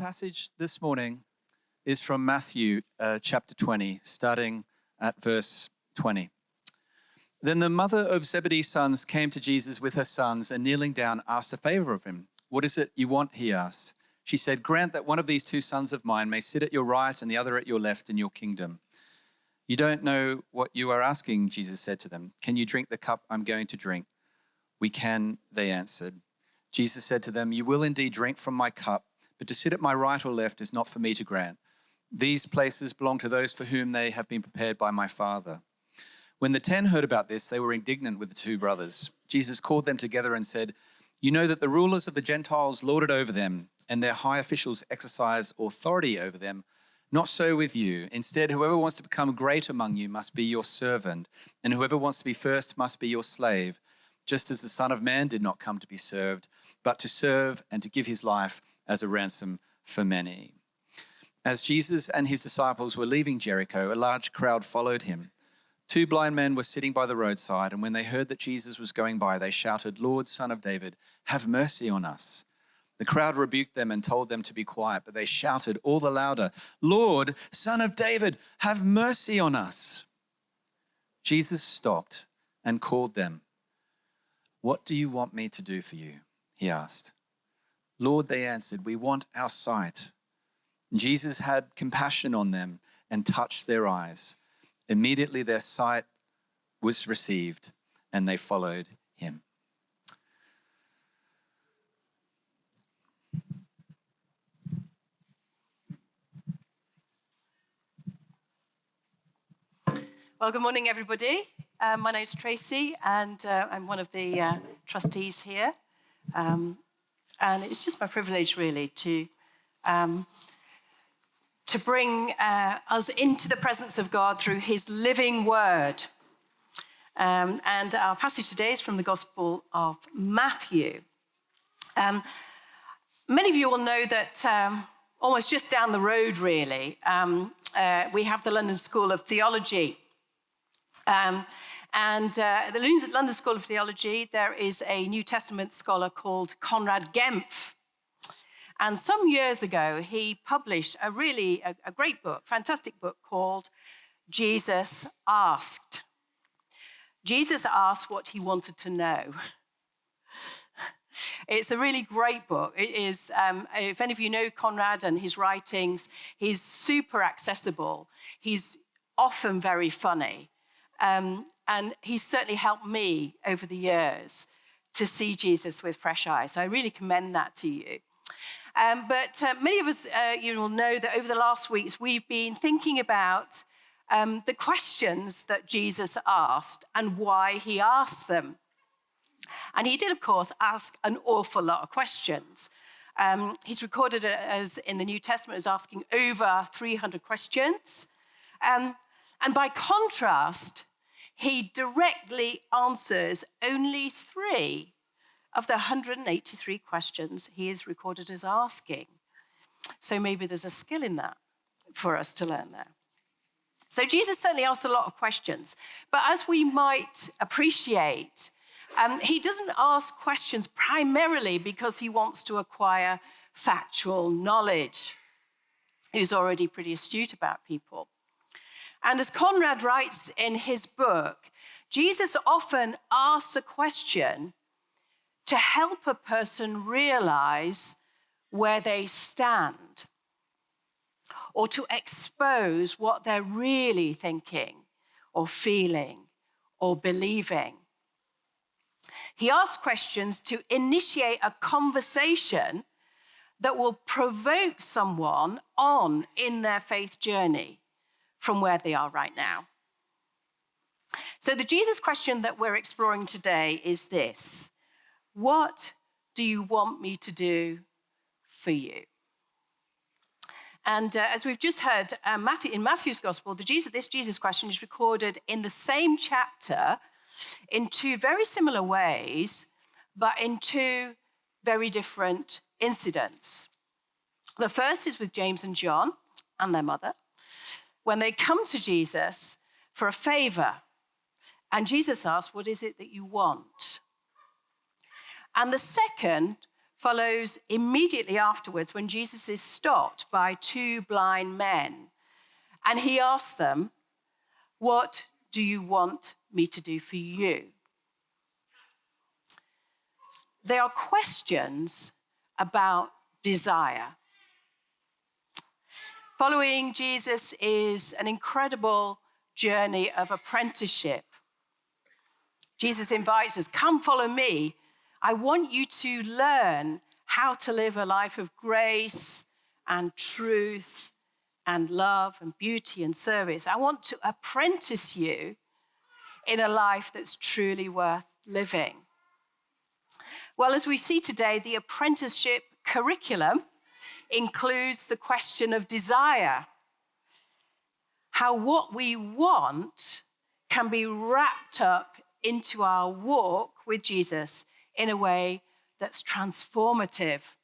Passage this morning is from Matthew chapter 20, starting at verse 20. Then the mother of Zebedee's sons came to Jesus with her sons and kneeling down asked a favor of him. "What is it you want?" he asked. She said, "Grant that one of these two sons of mine may sit at your right and the other at your left in your kingdom." "You don't know what you are asking," Jesus said to them. "Can you drink the cup I'm going to drink?" "We can," they answered. Jesus said to them, "You will indeed drink from my cup, but to sit at my right or left is not for me to grant. These places belong to those for whom they have been prepared by my Father." When the 10 heard about this, they were indignant with the two brothers. Jesus called them together and said, "You know that the rulers of the Gentiles lord it over them, and their high officials exercise authority over them. Not so with you. Instead, whoever wants to become great among you must be your servant, and whoever wants to be first must be your slave, just as the Son of Man did not come to be served, but to serve and to give his life as a ransom for many." As Jesus and his disciples were leaving Jericho, a large crowd followed him. 2 blind men were sitting by the roadside, and when they heard that Jesus was going by, they shouted, "Lord, Son of David, have mercy on us." The crowd rebuked them and told them to be quiet, but they shouted all the louder, "Lord, Son of David, have mercy on us." Jesus stopped and called them. "What do you want me to do for you?" he asked. "Lord," they answered, "we want our sight." Jesus had compassion on them and touched their eyes. Immediately their sight was received and they followed him. Well, good morning, everybody. My name's Tracy, and I'm one of the trustees here. And it's just my privilege, really, to bring us into the presence of God through his living word. And our passage today is from the Gospel of Matthew. Many of you will know that almost just down the road, really, we have the London School of Theology. The London School of Theology, there is a New Testament scholar called Conrad Gempf. And some years ago, he published a great book, fantastic book called Jesus Asked. Jesus asked what he wanted to know. It's a really great book. It is, if any of you know Conrad and his writings, he's super accessible. He's often very funny. And he's certainly helped me over the years to see Jesus with fresh eyes. So I really commend that to you. But many of us, you will know that over the last weeks, we've been thinking about the questions that Jesus asked and why he asked them. And he did, of course, ask an awful lot of questions. He's recorded as in the New Testament as asking over 300 questions. And by contrast, he directly answers only 3 of the 183 questions he is recorded as asking. So maybe there's a skill in that for us to learn there. So Jesus certainly asked a lot of questions, but as we might appreciate, he doesn't ask questions primarily because he wants to acquire factual knowledge. He's already pretty astute about people. And as Conrad writes in his book, Jesus often asks a question to help a person realize where they stand, or to expose what they're really thinking or feeling or believing. He asks questions to initiate a conversation that will provoke someone on in their faith journey from where they are right now. So the Jesus question that we're exploring today is this: what do you want me to do for you? And as we've just heard, in Matthew's Gospel, this Jesus question is recorded in the same chapter in 2 very similar ways, but in 2 very different incidents. The first is with James and John and their mother, when they come to Jesus for a favor. And Jesus asks, "What is it that you want?" And the second follows immediately afterwards when Jesus is stopped by two blind men. And he asks them, "What do you want me to do for you?" They are questions about desire. Following Jesus is an incredible journey of apprenticeship. Jesus invites us, "Come follow me. I want you to learn how to live a life of grace and truth and love and beauty and service. I want to apprentice you in a life that's truly worth living." Well, as we see today, the apprenticeship curriculum includes the question of desire, how what we want can be wrapped up into our walk with Jesus in a way that's transformative.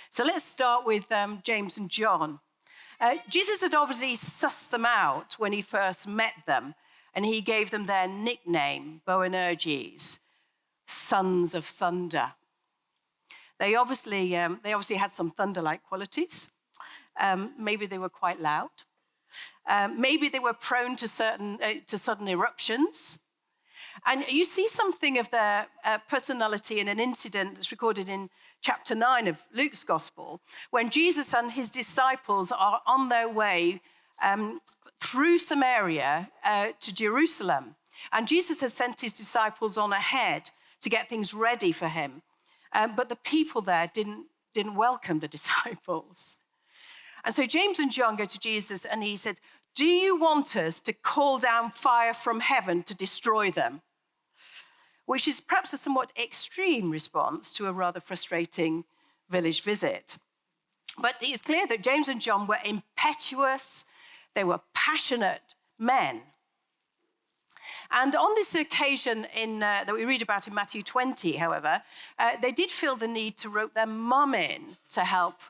So let's start with James and John. Jesus had obviously sussed them out when he first met them, and he gave them their nickname, Boanerges, sons of thunder. They obviously had some thunder-like qualities. Maybe they were quite loud. Maybe they were prone to sudden eruptions. And you see something of their personality in an incident that's recorded in chapter 9 of Luke's Gospel, when Jesus and his disciples are on their way through Samaria to Jerusalem. And Jesus has sent his disciples on ahead to get things ready for him. But the people there didn't welcome the disciples. And so James and John go to Jesus and he said, "Do you want us to call down fire from heaven to destroy them?" Which is perhaps a somewhat extreme response to a rather frustrating village visit. But it's clear that James and John were impetuous, they were passionate men. And on this occasion that we read about in Matthew 20, however, they did feel the need to rope their mum in to help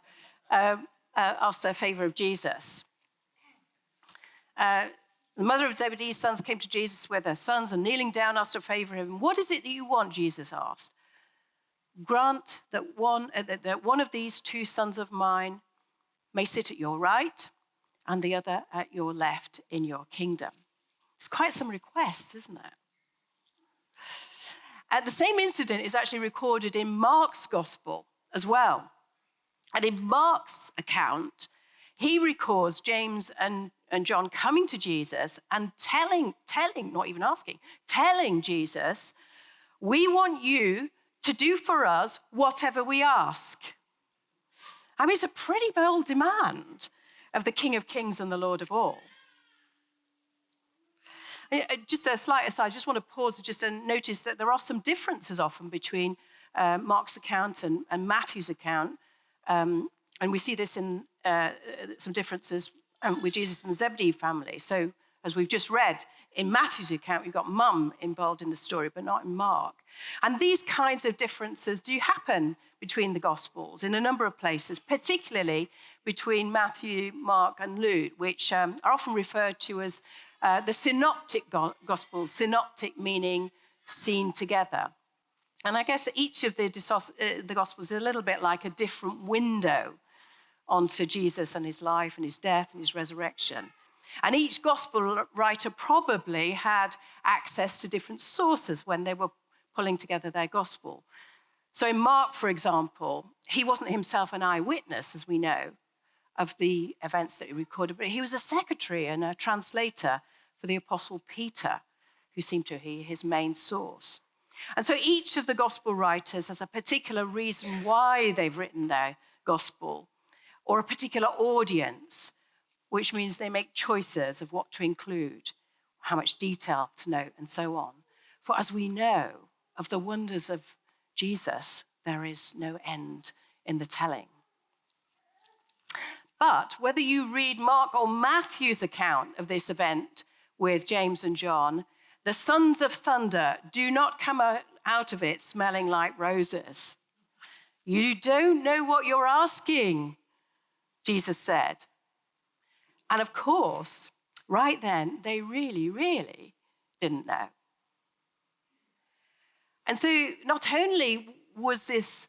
ask their favor of Jesus. The mother of Zebedee's sons came to Jesus with her sons and kneeling down asked a favor of him. "What is it that you want?" Jesus asked. "Grant that one of these two sons of mine may sit at your right and the other at your left in your kingdom." It's quite some request, isn't it? The same incident is actually recorded in Mark's Gospel as well. And in Mark's account, he records James and John coming to Jesus and telling, not even asking, telling Jesus, "We want you to do for us whatever we ask." I mean, it's a pretty bold demand of the King of Kings and the Lord of all. Just a slight aside, I just want to pause and notice that there are some differences often between Mark's account and Matthew's account. And we see this in some differences with Jesus and the Zebedee family. So as we've just read, in Matthew's account, we've got mum involved in the story, but not in Mark. And these kinds of differences do happen between the Gospels in a number of places, particularly between Matthew, Mark, and Luke, which are often referred to as the synoptic Gospels, synoptic meaning seen together. And I guess each of the Gospels is a little bit like a different window onto Jesus and his life and his death and his resurrection. And each Gospel writer probably had access to different sources when they were pulling together their Gospel. So in Mark, for example, he wasn't himself an eyewitness, as we know, of the events that he recorded, but he was a secretary and a translator for the Apostle Peter, who seemed to be his main source. And so each of the Gospel writers has a particular reason why they've written their Gospel, or a particular audience, which means they make choices of what to include, how much detail to note, and so on. For as we know of the wonders of Jesus, there is no end in the telling. But whether you read Mark or Matthew's account of this event with James and John, the sons of thunder do not come out of it smelling like roses. "You don't know what you're asking," Jesus said. And of course, right then, they really, really didn't know. And so not only was this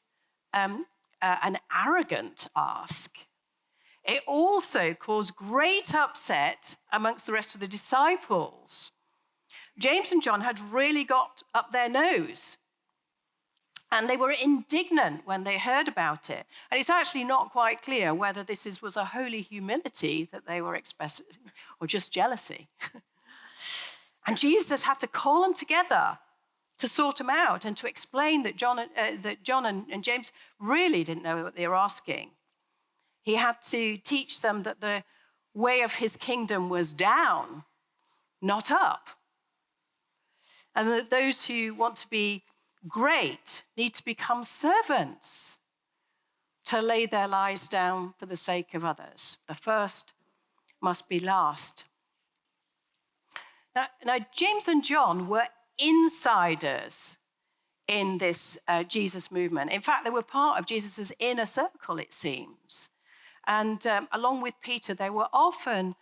an arrogant ask. It also caused great upset amongst the rest of the disciples. James and John had really got up their nose, and they were indignant when they heard about it. And it's actually not quite clear whether this was a holy humility that they were expressing or just jealousy. And Jesus had to call them together to sort them out and to explain that John and James really didn't know what they were asking. He had to teach them that the way of his kingdom was down, not up. And that those who want to be great need to become servants, to lay their lives down for the sake of others. The first must be last. Now James and John were insiders in this Jesus movement. In fact, they were part of Jesus' inner circle, it seems. And along with Peter, they were often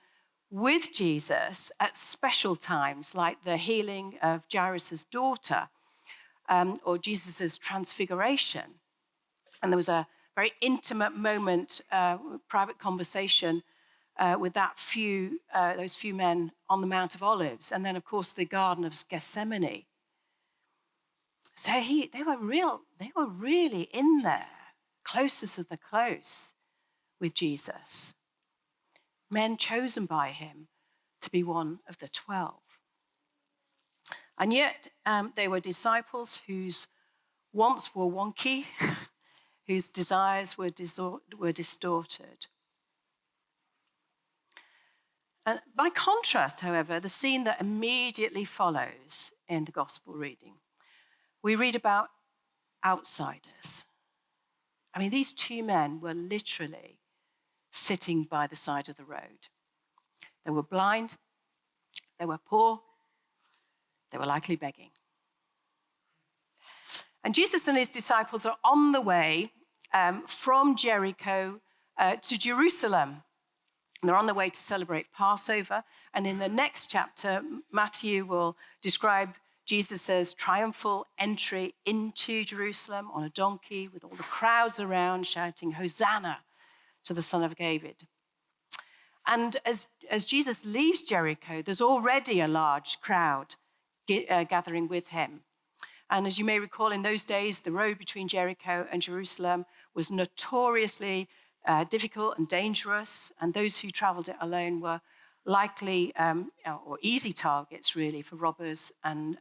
with Jesus at special times, like the healing of Jairus' daughter or Jesus' transfiguration. And there was a very intimate moment, private conversation with those few men on the Mount of Olives. And then, of course, the Garden of Gethsemane. So they were really in there, closest of the close with Jesus. Men chosen by him to be one of the 12. And yet they were disciples whose wants were wonky, whose desires were distorted. And by contrast, however, the scene that immediately follows in the gospel reading, we read about outsiders. I mean, these two men were literally sitting by the side of the road. They were blind, they were poor, they were likely begging. And Jesus and his disciples are on the way from Jericho to Jerusalem. And they're on the way to celebrate Passover. And in the next chapter, Matthew will describe Jesus' triumphal entry into Jerusalem on a donkey with all the crowds around shouting, "Hosanna to the Son of David." And as Jesus leaves Jericho, there's already a large crowd gathering with him. And as you may recall, in those days, the road between Jericho and Jerusalem was notoriously difficult and dangerous, and those who traveled it alone were likely or easy targets, really, for robbers and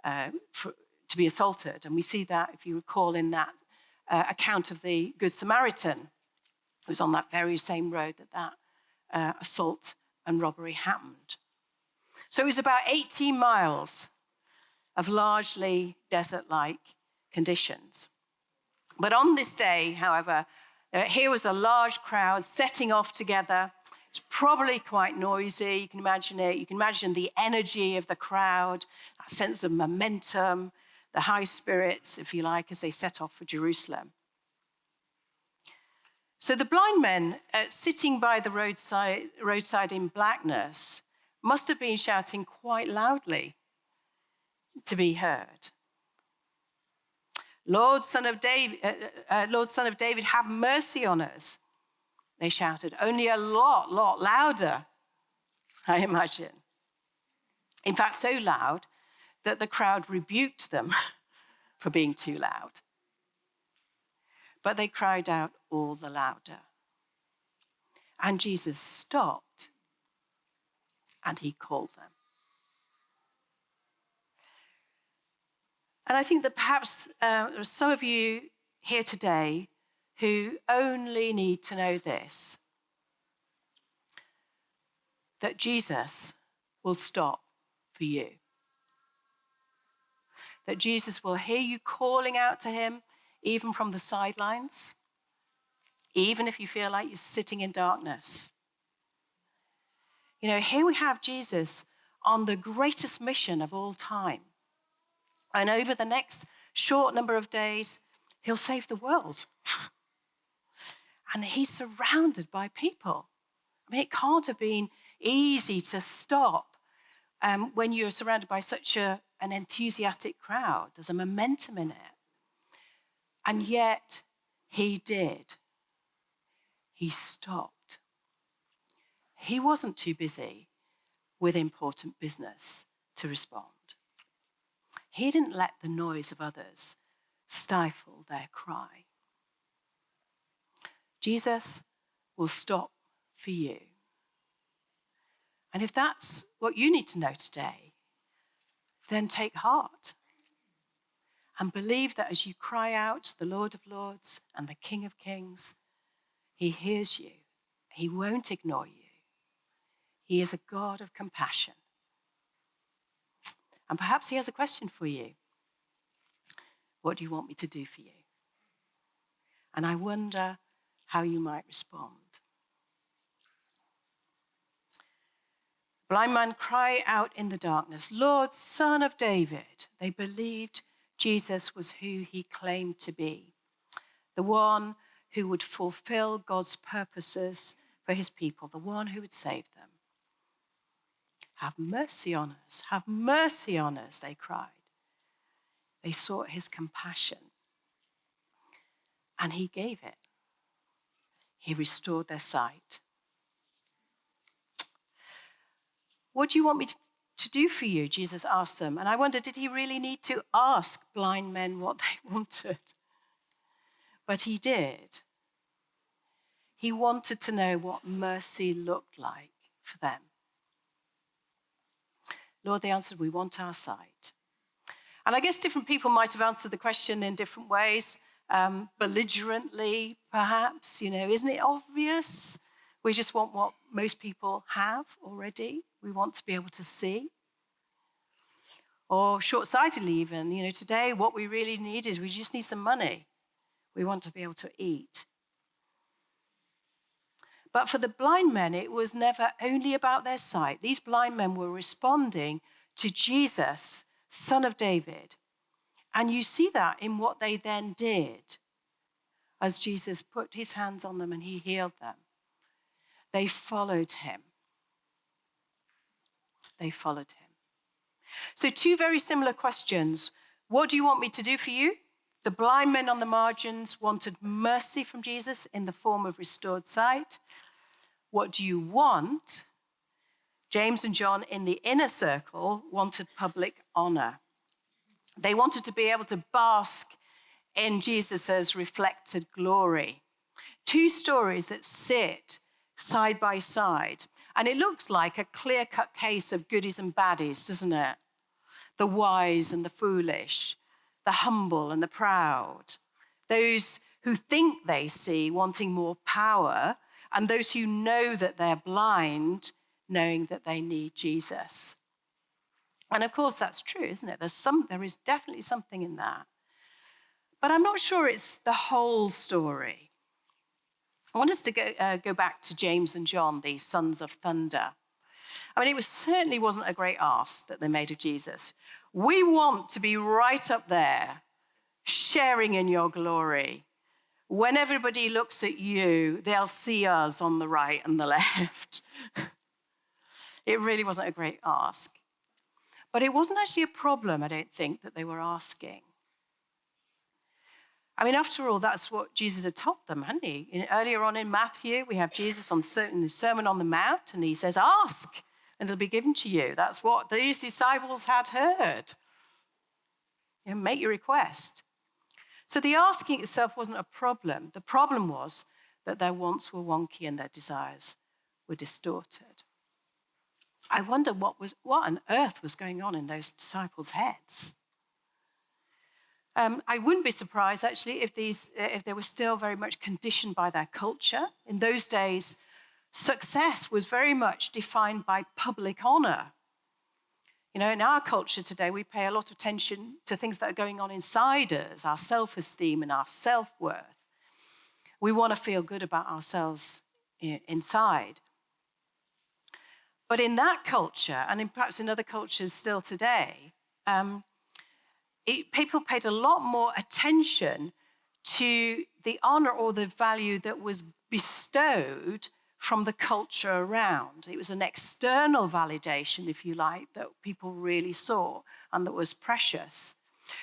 to be assaulted. And we see that, if you recall, in that account of the Good Samaritan, who was on that very same road that assault and robbery happened. So it was about 18 miles of largely desert-like conditions. But on this day, however, here was a large crowd setting off together. It's probably quite noisy. You can imagine it. You can imagine the energy of the crowd, that sense of momentum, the high spirits, if you like, as they set off for Jerusalem. So the blind men sitting by the roadside in blackness must have been shouting quite loudly to be heard. Lord, Son of David, have mercy on us, they shouted, only a lot louder, I imagine. In fact, so loud that the crowd rebuked them for being too loud. But they cried out all the louder. And Jesus stopped and he called them. And I think that perhaps there are some of you here today who only need to know this, that Jesus will stop for you. That Jesus will hear you calling out to him, even from the sidelines, even if you feel like you're sitting in darkness. You know, here we have Jesus on the greatest mission of all time. And over the next short number of days, he'll save the world. And he's surrounded by people. I mean, it can't have been easy to stop when you're surrounded by such an enthusiastic crowd. There's a momentum in it. And yet he did. He stopped. He wasn't too busy with important business to respond. He didn't let the noise of others stifle their cry. Jesus will stop for you. And if that's what you need to know today, then take heart and believe that as you cry out to the Lord of Lords and the King of Kings, he hears you. He won't ignore you. He is a God of compassion. And perhaps he has a question for you. What do you want me to do for you? And I wonder how you might respond. Blind man cry out in the darkness, Lord, Son of David. They believed Jesus was who he claimed to be, the one who would fulfill God's purposes for his people, the one who would save them. Have mercy on us, have mercy on us, they cried. They sought his compassion, and he gave it. He restored their sight. What do you want me to do for you? Jesus asked them. And I wonder, did he really need to ask blind men what they wanted? But he did. He wanted to know what mercy looked like for them. Lord, they answered, we want our sight. And I guess different people might have answered the question in different ways, belligerently, perhaps. Isn't it obvious? We just want what most people have already. We want to be able to see. Or short-sightedly even, today what we really need is we just need some money. We want to be able to eat. But for the blind men, it was never only about their sight. These blind men were responding to Jesus, Son of David. And you see that in what they then did as Jesus put his hands on them and he healed them. They followed him. They followed him. So 2 very similar questions. What do you want me to do for you? The blind men on the margins wanted mercy from Jesus in the form of restored sight. What do you want? James and John in the inner circle wanted public honor. They wanted to be able to bask in Jesus' reflected glory. 2 stories that sit side by side. And it looks like a clear-cut case of goodies and baddies, doesn't it? The wise and the foolish, the humble and the proud, those who think they see wanting more power, and those who know that they're blind, knowing that they need Jesus. And of course, that's true, isn't it? There is definitely something in that. But I'm not sure it's the whole story. I want us to go back to James and John, the sons of thunder. I mean, certainly wasn't a great ask that they made of Jesus. We want to be right up there, sharing in your glory. When everybody looks at you, they'll see us on the right and the left. It really wasn't a great ask. But it wasn't actually a problem, I don't think, that they were asking. I mean, after all, that's what Jesus had taught them, hadn't he? Earlier on in Matthew, we have Jesus in the Sermon on the Mount, and he says, ask, and it'll be given to you. That's what these disciples had heard. Make your request. So the asking itself wasn't a problem. The problem was that their wants were wonky and their desires were distorted. I wonder what on earth was going on in those disciples' heads. I wouldn't be surprised, actually, if they were still very much conditioned by their culture. In those days, success was very much defined by public honor. In our culture today, we pay a lot of attention to things that are going on inside us, our self-esteem and our self-worth. We want to feel good about ourselves inside. But in that culture, and perhaps in other cultures still today, people paid a lot more attention to the honor or the value that was bestowed from the culture around. It was an external validation, if you like, that people really saw and that was precious.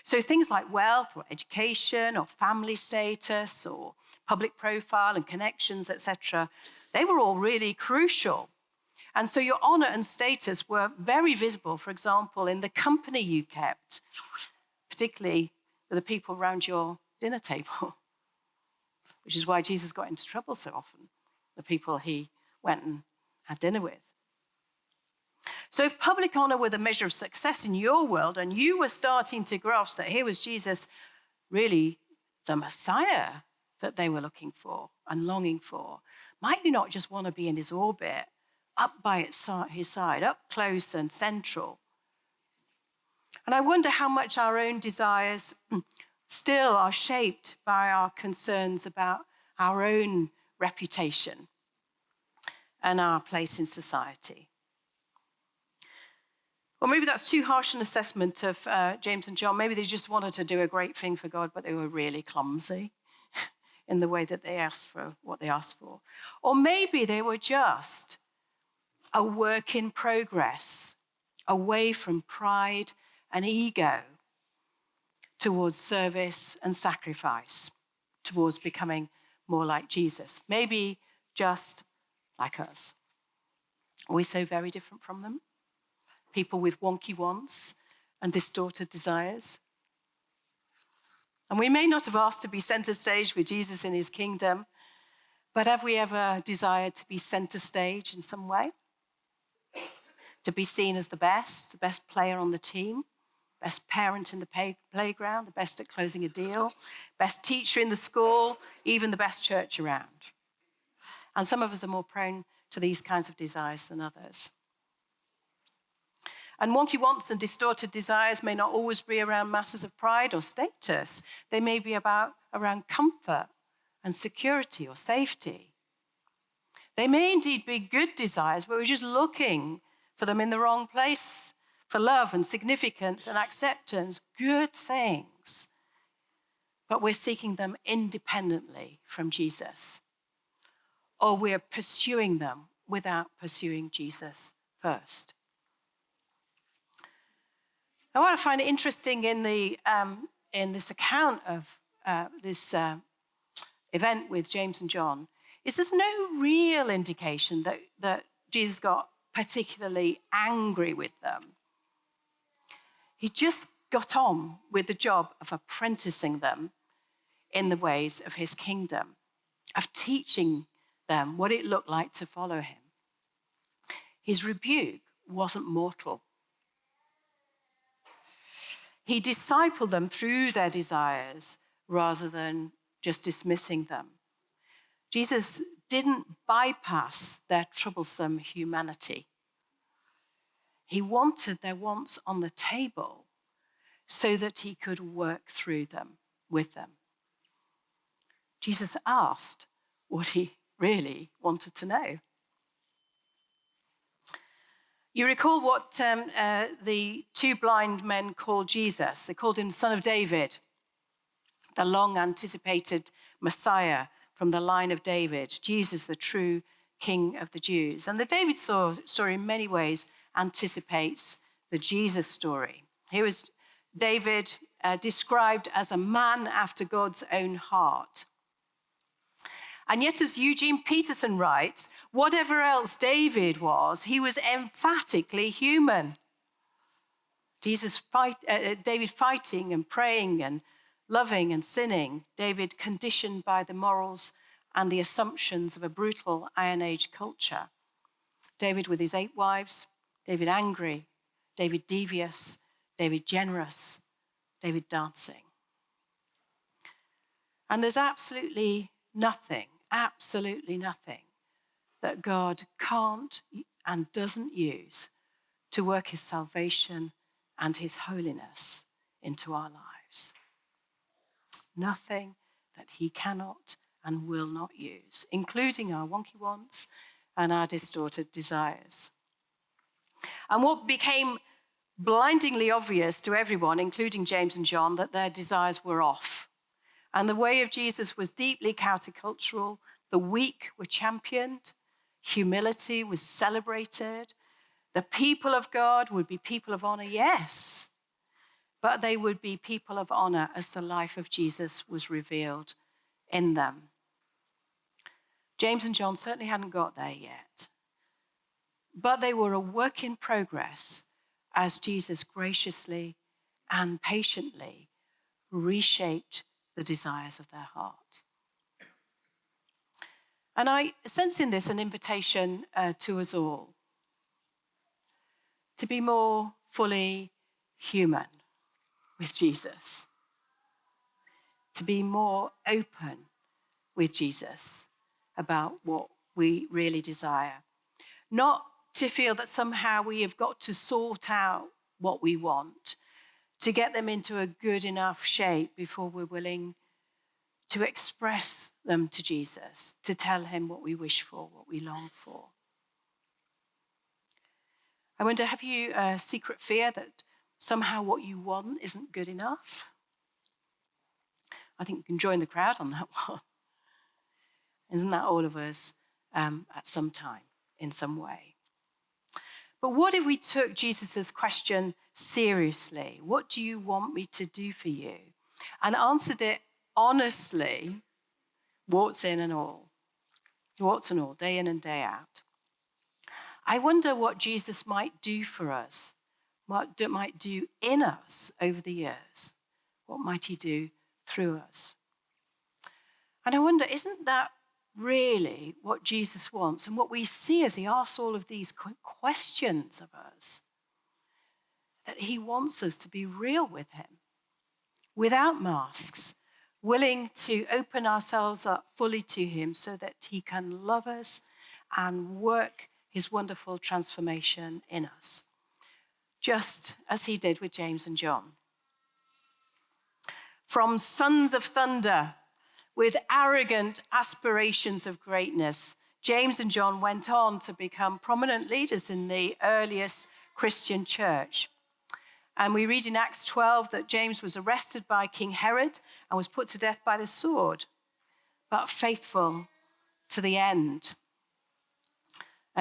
So things like wealth or education or family status or public profile and connections, etc., they were all really crucial. And so your honor and status were very visible, for example, in the company you kept, particularly with the people around your dinner table, which is why Jesus got into trouble so often, the people he went and had dinner with. So if public honor were the measure of success in your world, and you were starting to grasp that here was Jesus, really the Messiah that they were looking for and longing for, might you not just want to be in his orbit, up by his side, up close and central? And I wonder how much our own desires still are shaped by our concerns about our own reputation and our place in society. Or maybe that's too harsh an assessment of James and John. Maybe they just wanted to do a great thing for God, but they were really clumsy in the way that they asked for what they asked for. Or maybe they were just a work in progress, away from pride and ego, towards service and sacrifice, towards becoming more like Jesus. Maybe just like us. Are we so very different from them? People with wonky wants and distorted desires. And we may not have asked to be center stage with Jesus in his kingdom, but have we ever desired to be center stage in some way? To be seen as the best player on the team, best parent in the playground, the best at closing a deal, best teacher in the school, even the best church around. And some of us are more prone to these kinds of desires than others. And wonky wants and distorted desires may not always be around masses of pride or status. They may be around comfort and security or safety. They may indeed be good desires, but we're just looking for them in the wrong place, for love and significance and acceptance, good things. But we're seeking them independently from Jesus. Or we're pursuing them without pursuing Jesus first. Now, what I find interesting in this account of this event with James and John is there's no real indication that Jesus got particularly angry with them. He just got on with the job of apprenticing them in the ways of his kingdom, of teaching them what it looked like to follow him. His rebuke wasn't mortal. He discipled them through their desires rather than just dismissing them. Jesus didn't bypass their troublesome humanity. He wanted their wants on the table so that he could work through them, with them. Jesus asked what he really wanted to know. You recall what the two blind men called Jesus. They called him Son of David, the long-anticipated Messiah from the line of David, Jesus, the true King of the Jews. And the David story in many ways anticipates the Jesus story. Here was David described as a man after God's own heart. And yet, as Eugene Peterson writes, whatever else David was, he was emphatically human. David fighting and praying and loving and sinning. David conditioned by the morals and the assumptions of a brutal Iron Age culture. David with his 8 wives. David angry. David devious. David generous. David dancing. And there's absolutely nothing that God can't and doesn't use to work his salvation and his holiness into our lives. Nothing that he cannot and will not use, including our wonky wants and our distorted desires. And what became blindingly obvious to everyone, including James and John, that their desires were off. And the way of Jesus was deeply countercultural. The weak were championed. Humility was celebrated. The people of God would be people of honor, yes. but they would be people of honor as the life of Jesus was revealed in them. James and John certainly hadn't got there yet, but they were a work in progress as Jesus graciously and patiently reshaped the desires of their hearts. And I sense in this an invitation to us all to be more fully human with Jesus, to be more open with Jesus about what we really desire. Not to feel that somehow we have got to sort out what we want, to get them into a good enough shape before we're willing to express them to Jesus, to tell him what we wish for, what we long for. I wonder, have you a secret fear that somehow what you want isn't good enough? I think we can join the crowd on that one. Isn't that all of us at some time, in some way? But what if we took Jesus' question seriously? What do you want me to do for you? And answered it honestly, warts in and all, day in and day out. I wonder what Jesus might do for us, what might do in us over the years. What might he do through us? And I wonder, isn't that really what Jesus wants and what we see as he asks all of these questions of us? That he wants us to be real with him, without masks, willing to open ourselves up fully to him so that he can love us and work his wonderful transformation in us, just as he did with James and John. From sons of thunder with arrogant aspirations of greatness, James and John went on to become prominent leaders in the earliest Christian church. And we read in Acts 12 that James was arrested by King Herod and was put to death by the sword, but faithful to the end.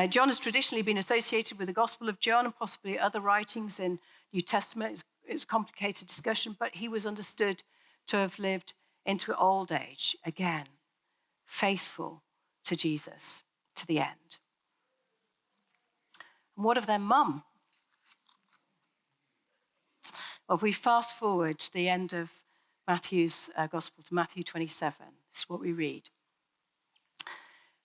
John has traditionally been associated with the Gospel of John and possibly other writings in New Testament. It's a complicated discussion, but he was understood to have lived into old age, again, faithful to Jesus to the end. And what of their mum? Well, if we fast forward to the end of Matthew's Gospel, to Matthew 27, this is what we read.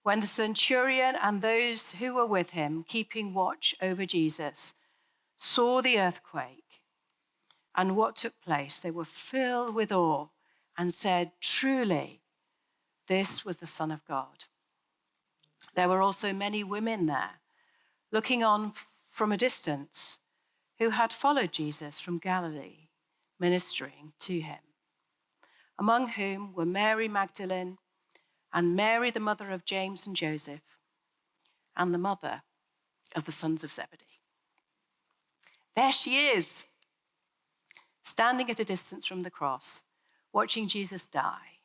When the centurion and those who were with him, keeping watch over Jesus, saw the earthquake and what took place, they were filled with awe and said, "Truly, this was the Son of God." There were also many women there, looking on from a distance, who had followed Jesus from Galilee, ministering to him, among whom were Mary Magdalene and Mary, the mother of James and Joseph, and the mother of the sons of Zebedee. There she is, standing at a distance from the cross, watching Jesus die,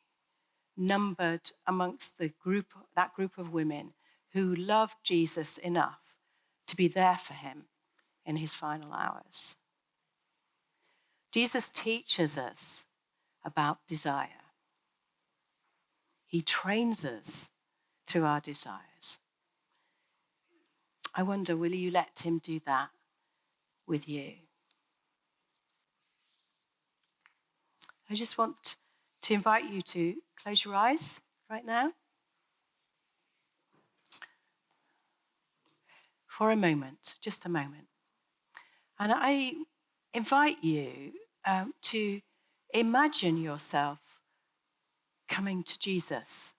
numbered amongst that group of women who loved Jesus enough to be there for him in his final hours. Jesus teaches us about desire. He trains us through our desires. I wonder, will you let him do that with you? I just want to invite you to close your eyes right now for a moment, just a moment. And I invite you to imagine yourself coming to Jesus.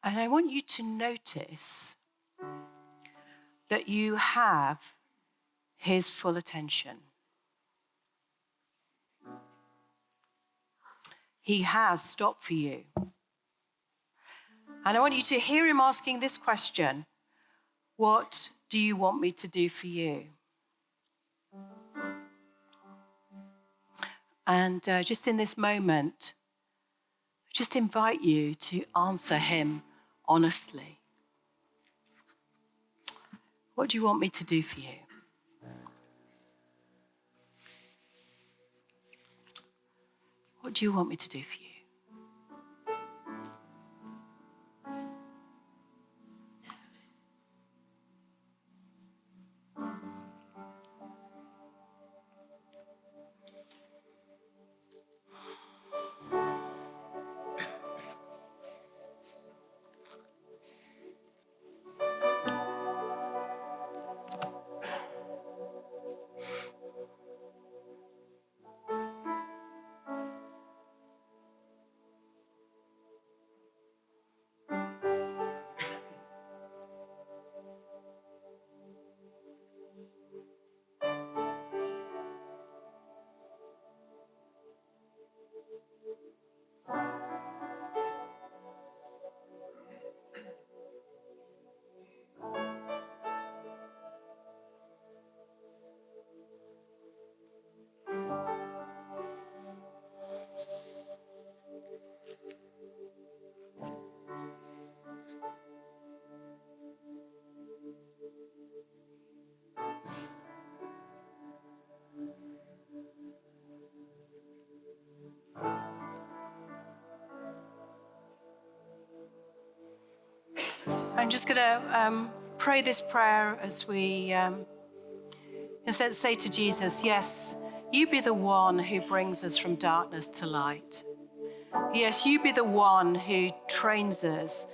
And I want you to notice that you have his full attention. He has stopped for you. And I want you to hear him asking this question: what do you want me to do for you? And just in this moment, I just invite you to answer him honestly. What do you want me to do for you? What do you want me to do for you? I'm just going to pray this prayer as we instead say to Jesus, yes, you be the one who brings us from darkness to light. Yes, you be the one who trains us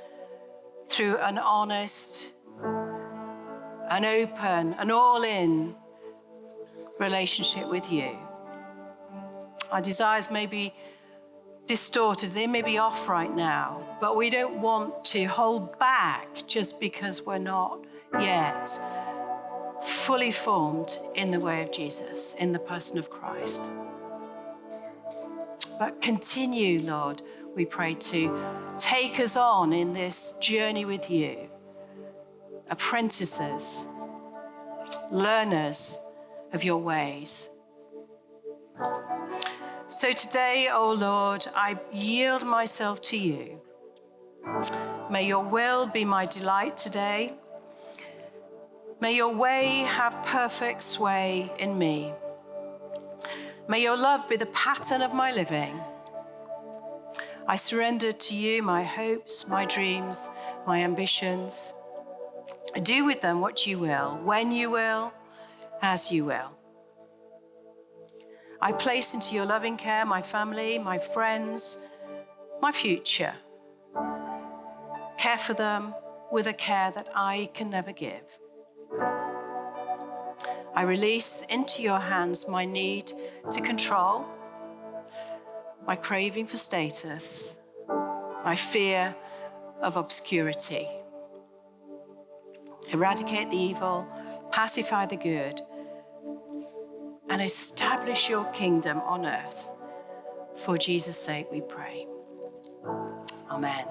through an honest, an open, an all-in relationship with you. Our desires may be distorted, they may be off right now, but we don't want to hold back just because we're not yet fully formed in the way of Jesus, in the person of Christ. But continue, Lord, we pray, to take us on in this journey with you, apprentices, learners of your ways. So today, oh Lord, I yield myself to you. May your will be my delight today. May your way have perfect sway in me. May your love be the pattern of my living. I surrender to you my hopes, my dreams, my ambitions. Do with them what you will, when you will, as you will. I place into your loving care my family, my friends, my future. Care for them with a care that I can never give. I release into your hands my need to control, my craving for status, my fear of obscurity. Eradicate the evil, pacify the good, and establish your kingdom on earth. For Jesus' sake we pray. Amen.